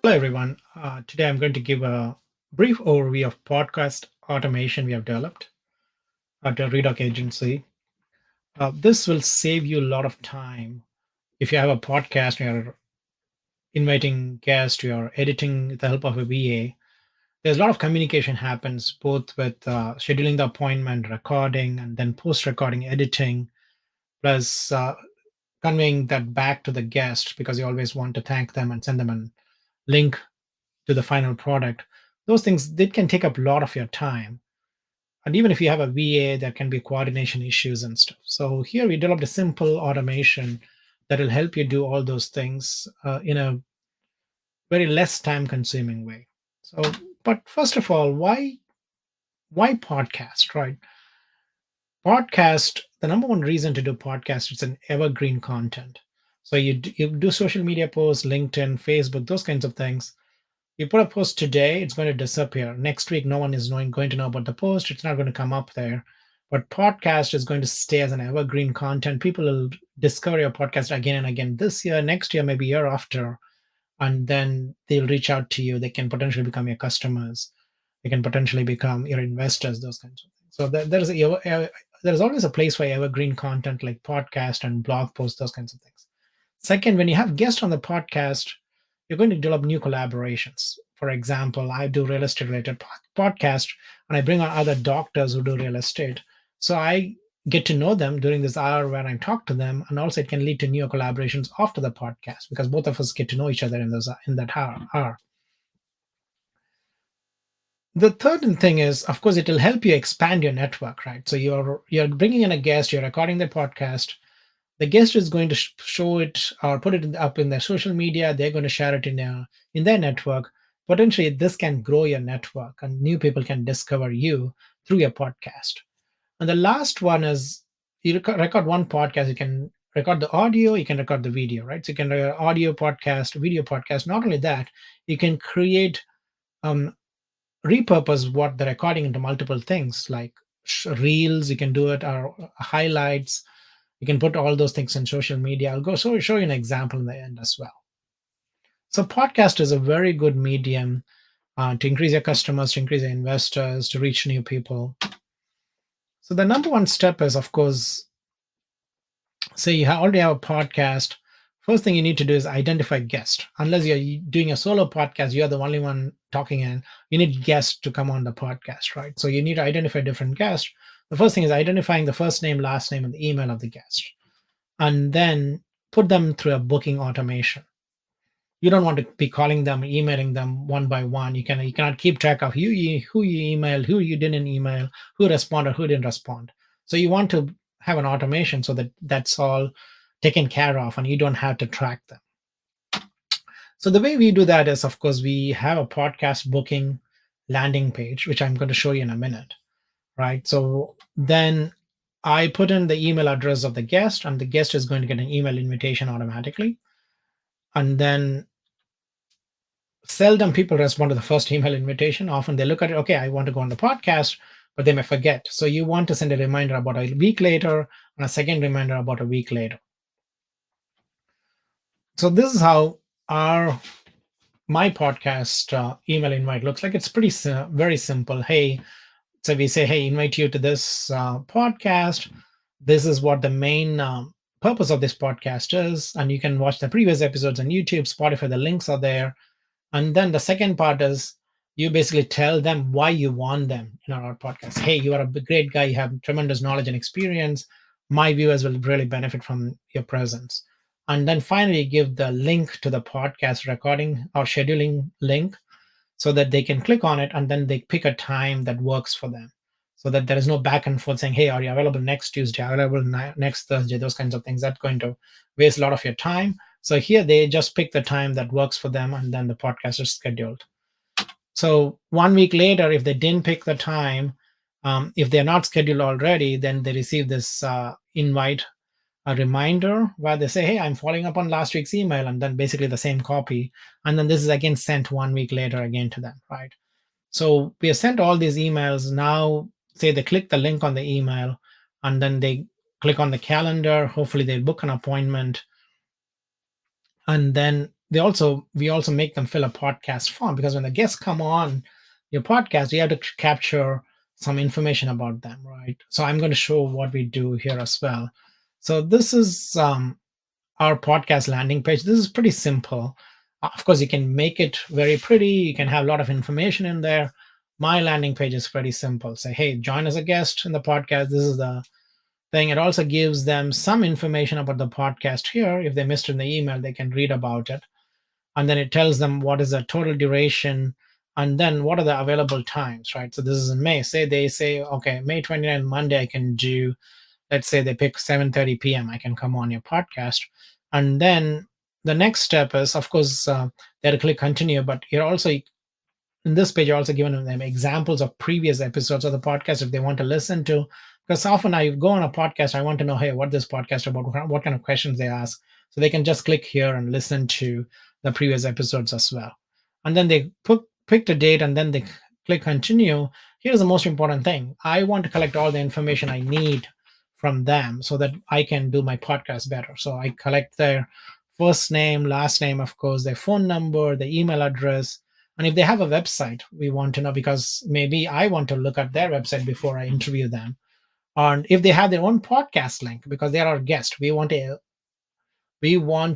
Hello, everyone. Today I'm going to give a brief overview of podcast automation we have developed at a Redoc agency. This will save you a lot of time. If you have a podcast, you're inviting guests, you're editing with the help of a VA. There's a lot of communication happens both with scheduling the appointment, recording, and then post-recording editing, plus conveying that back to the guest because you always want to thank them and send them a link to the final product. Those things that can take up a lot of your time. And even if you have a VA, there can be coordination issues and stuff. So here we developed a simple automation that will help you do all those things in a very less time consuming way. So, but first of all, why podcast, right? Podcast, the number one reason to do podcast is an evergreen content. So you do social media posts, LinkedIn, Facebook, those kinds of things. You put a post today, it's going to disappear. Next week, no one is going to know about the post. It's not going to come up there. But podcast is going to stay as an evergreen content. People will discover your podcast again and again this year, next year, maybe year after, and then they'll reach out to you. They can potentially become your customers. They can potentially become your investors. Those kinds of things. So there's always a place for evergreen content like podcast and blog posts, those kinds of things. Second, when you have guests on the podcast, you're going to develop new collaborations. For example, I do real estate related podcast and I bring on other doctors who do real estate. So I get to know them during this hour where I talk to them, and also it can lead to new collaborations after the podcast because both of us get to know each other in that hour. The third thing is, of course, it will help you expand your network, right? So you're bringing in a guest, you're recording the podcast, the guest is going to show it or put it up in their social media. They're going to share it in their network. Potentially this can grow your network and new people can discover you through your podcast. And the last one is you record one podcast. You can record the audio, you can record the video, right? So you can record audio podcast, video podcast. Not only that, you can create um, repurpose what the recording into multiple things like reels. You can do it or highlights. You can put all those things in social media. I'll go show you an example in the end as well. So podcast is a very good medium to increase your customers, to increase your investors, to reach new people. So the number one step is, of course, say you already have a podcast. First thing you need to do is identify guests. Unless you're doing a solo podcast, you're the only one talking, and you need guests to come on the podcast, right? So you need to identify different guests. The first thing is identifying the first name, last name, and the email of the guest, and then put them through a booking automation. You don't want to be calling them, emailing them one by one. You cannot keep track of who you emailed, who you didn't email, who responded, who didn't respond. So you want to have an automation so that that's all taken care of, and you don't have to track them. So the way we do that is, of course, we have a podcast booking landing page, which I'm going to show you in a minute, right? So then I put in the email address of the guest, and the guest is going to get an email invitation automatically. And then seldom people respond to the first email invitation. Often they look at it, okay, I want to go on the podcast, but they may forget. So you want to send a reminder about a week later and a second reminder about a week later. So this is how our my podcast email invite looks like. It's very simple. Hey, so we say, hey, invite you to this podcast. This is what the main purpose of this podcast is, and you can watch the previous episodes on YouTube, Spotify. The links are there. And then the second part is you basically tell them why you want them in our podcast. Hey, you are a great guy. You have tremendous knowledge and experience. My viewers will really benefit from your presence. And then finally, give the link to the podcast recording or scheduling link so that they can click on it and then they pick a time that works for them so that there is no back and forth saying, hey, are you available next Tuesday, available next Thursday, those kinds of things. That's going to waste a lot of your time. So here they just pick the time that works for them, and then the podcast is scheduled. So 1 week later, if they didn't pick the time, if they're not scheduled already, then they receive this invite, a reminder where they say, hey, I'm following up on last week's email, and then basically the same copy. And then this is again sent 1 week later again to them, right? So we have sent all these emails. Now, say they click the link on the email and then they click on the calendar. Hopefully, they book an appointment. And then we also make them fill a podcast form, because when the guests come on your podcast, you have to capture some information about them, right? So I'm going to show what we do here as well. So this is our podcast landing page. This is pretty simple. Of course, you can make it very pretty. You can have a lot of information in there. My landing page is pretty simple. Say, hey, join as a guest in the podcast. This is the thing. It also gives them some information about the podcast here. If they missed it in the email, they can read about it. And then it tells them what is the total duration, and then what are the available times, right? So this is in May. Say they say, okay, May 29th, Monday, I can do, let's say they pick 7:30 p.m. I can come on your podcast. And then the next step is, of course, they have to click continue, but you're also in this page, you're also given them examples of previous episodes of the podcast if they want to listen to. Because often I go on a podcast, I want to know, hey, what this podcast about, what kind of questions they ask. So they can just click here and listen to the previous episodes as well. And then they pick the date, and then they click continue. Here's the most important thing. I want to collect all the information I need from them so that I can do my podcast better. So I collect their first name, last name, of course, their phone number, their email address, and if they have a website, we want to know, because maybe I want to look at their website before I interview them. And if they have their own podcast link, because they are our guest, we want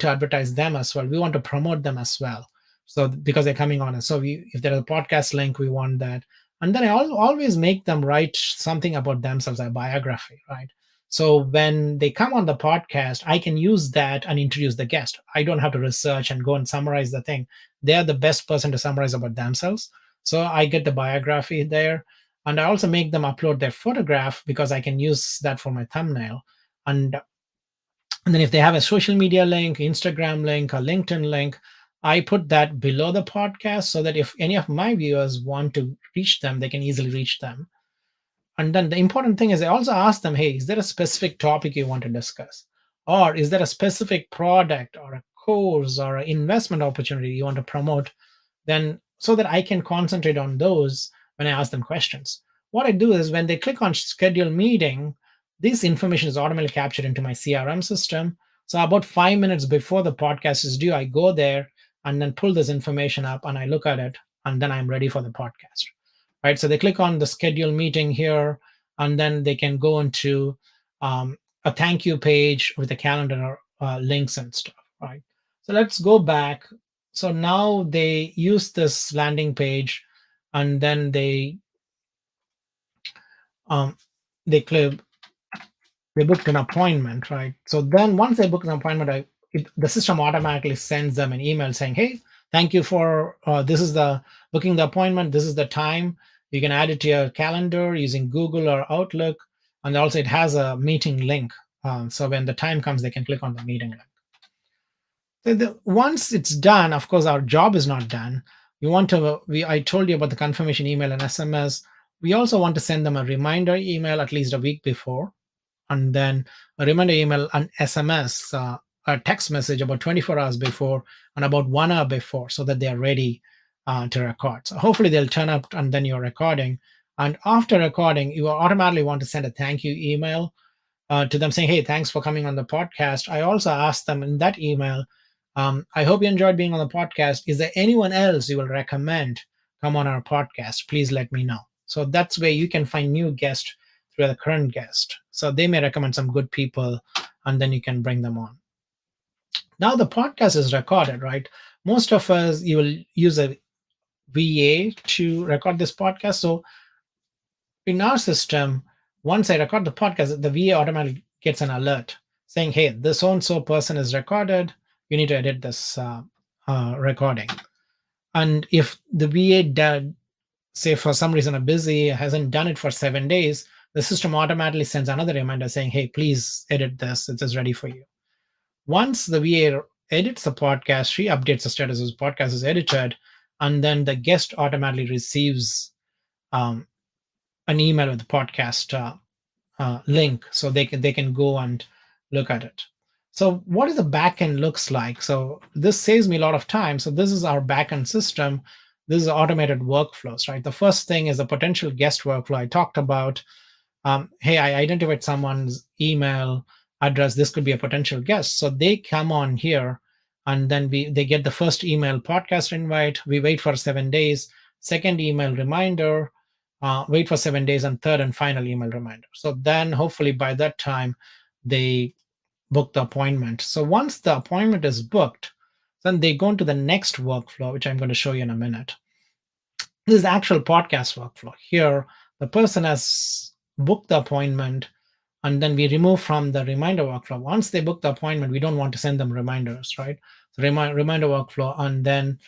to advertise them as well. We want to promote them as well. So because they're coming on, so if there's a podcast link, we want that. And then I always make them write something about themselves, a biography, right? So when they come on the podcast, I can use that and introduce the guest. I don't have to research and go and summarize the thing. They are the best person to summarize about themselves. So I get the biography there. And I also make them upload their photograph, because I can use that for my thumbnail. And then if they have a social media link, Instagram link, a LinkedIn link, I put that below the podcast so that if any of my viewers want to reach them, they can easily reach them. And then the important thing is I also ask them, hey, is there a specific topic you want to discuss? Or is there a specific product or a course or an investment opportunity you want to promote? Then so that I can concentrate on those when I ask them questions. What I do is when they click on schedule meeting, this information is automatically captured into my CRM system. So about 5 minutes before the podcast is due, I go there and then pull this information up and I look at it, and then I'm ready for the podcast. Right. So they click on the schedule meeting here, and then they can go into a thank you page with the calendar links and stuff. Right. So let's go back. So now they use this landing page, and then um, they they booked an appointment, right? So then once they book an appointment, the system automatically sends them an email saying, hey, thank you for this is the booking the appointment. This is the time. You can add it to your calendar using Google or Outlook. And also it has a meeting link. So when the time comes, they can click on the meeting link. So once it's done, of course, our job is not done. I told you about the confirmation email and SMS. We also want to send them a reminder email at least a week before, and then a reminder email and SMS, a text message about 24 hours before and about 1 hour before, so that they are ready to record. So hopefully they'll turn up, and then you're recording. And after recording, you will automatically want to send a thank you email to them saying, hey, thanks for coming on the podcast. I also asked them in that email, I hope you enjoyed being on the podcast. Is there anyone else you will recommend come on our podcast? Please let me know. So that's where you can find new guests through the current guest. So they may recommend some good people, and then you can bring them on. Now the podcast is recorded, right? Most of us, you will use a VA to record this podcast. So in our system, once I record the podcast, the VA automatically gets an alert saying, hey, this so and so person is recorded. You need to edit this recording. And if the VA did, say for some reason are busy, hasn't done it for 7 days, the system automatically sends another reminder saying, hey, please edit this. It is ready for you. Once the VA edits the podcast, she updates the status as podcast is edited, and then the guest automatically receives um, an email with the podcast link, so they can go and look at it. So what is the backend looks like? So this saves me a lot of time. So this is our backend system. This is automated workflows, right? The first thing is a potential guest workflow I talked about. Hey, I identified someone's email address. This could be a potential guest. So they come on here, and then they get the first email podcast invite. We wait for 7 days, second email reminder, wait for 7 days, and third and final email reminder. So then hopefully by that time they book the appointment. So once the appointment is booked, then they go into the next workflow, which I'm going to show you in a minute. This is the actual podcast workflow. Here, the person has booked the appointment, and then we remove from the reminder workflow. Once they book the appointment, we don't want to send them reminders, right? So reminder workflow, and then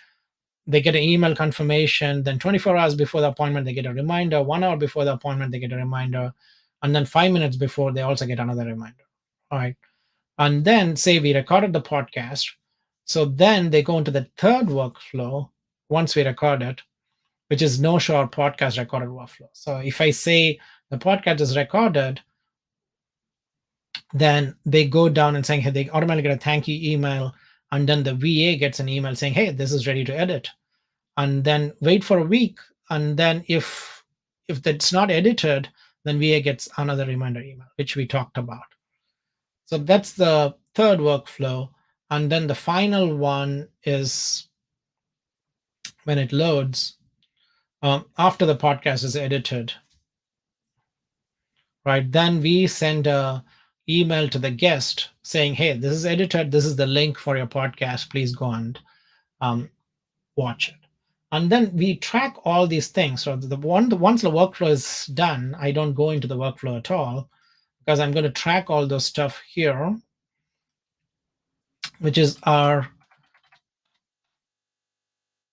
they get an email confirmation. Then 24 hours before the appointment, they get a reminder. 1 hour before the appointment, they get a reminder, and then 5 minutes before, they also get another reminder. All right. And then say we recorded the podcast. So then they go into the third workflow once we record it, which is no show or podcast recorded workflow. So if I say the podcast is recorded, then they go down and saying, hey, they automatically get a thank you email. And then the VA gets an email saying, hey, this is ready to edit. And then wait for a week. And then if that's not edited, then VA gets another reminder email, which we talked about. So that's the third workflow. And then the final one is when it loads, after the podcast is edited, right? Then we send a email to the guest saying, hey, this is edited. This is the link for your podcast. Please go and um, watch it. And then we track all these things. So once the workflow is done, I don't go into the workflow at all because I'm going to track all those stuff here, which is our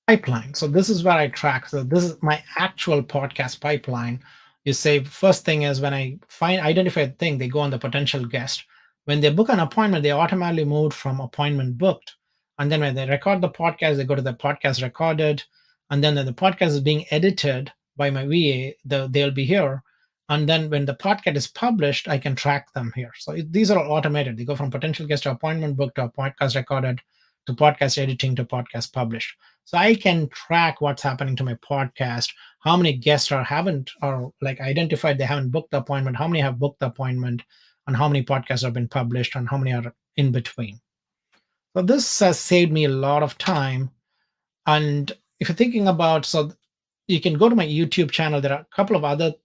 pipeline. So this is where I track. So this is my actual podcast pipeline. You say first thing is when I identify a thing, they go on the potential guest. When they book an appointment, they automatically move from appointment booked. And then when they record the podcast, they go to the podcast recorded. And then when the podcast is being edited by my VA, they'll be here. And then when the podcast is published, I can track them here. So these are all automated. They go from potential guest to appointment booked to a podcast recorded to podcast editing to podcast published. So I can track what's happening to my podcast, how many guests haven't or like identified they haven't booked the appointment, how many have booked the appointment, and how many podcasts have been published, and how many are in between. So this has saved me a lot of time. And if you're thinking about, so you can go to my YouTube channel. There are a couple of other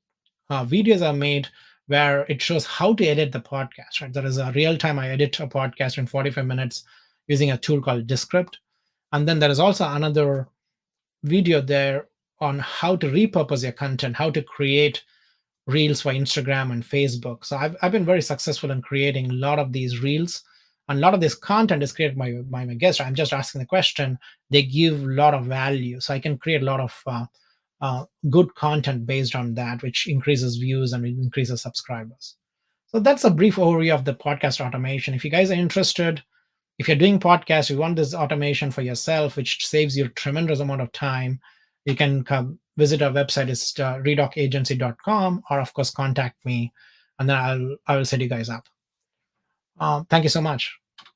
videos I made where it shows how to edit the podcast. Right, there is a real time I edit a podcast in 45 minutes using a tool called Descript. And then there is also another video there on how to repurpose your content, how to create reels for Instagram and Facebook. So I've been very successful in creating a lot of these reels. And a lot of this content is created by my guests. I'm just asking the question. They give a lot of value. So I can create a lot of good content based on that, which increases views and increases subscribers. So that's a brief overview of the podcast automation. If you guys are interested, if you're doing podcasts, you want this automation for yourself, which saves you a tremendous amount of time, you can come visit our website. It's redocagency.com, or of course contact me, and then I will set you guys up. Thank you so much.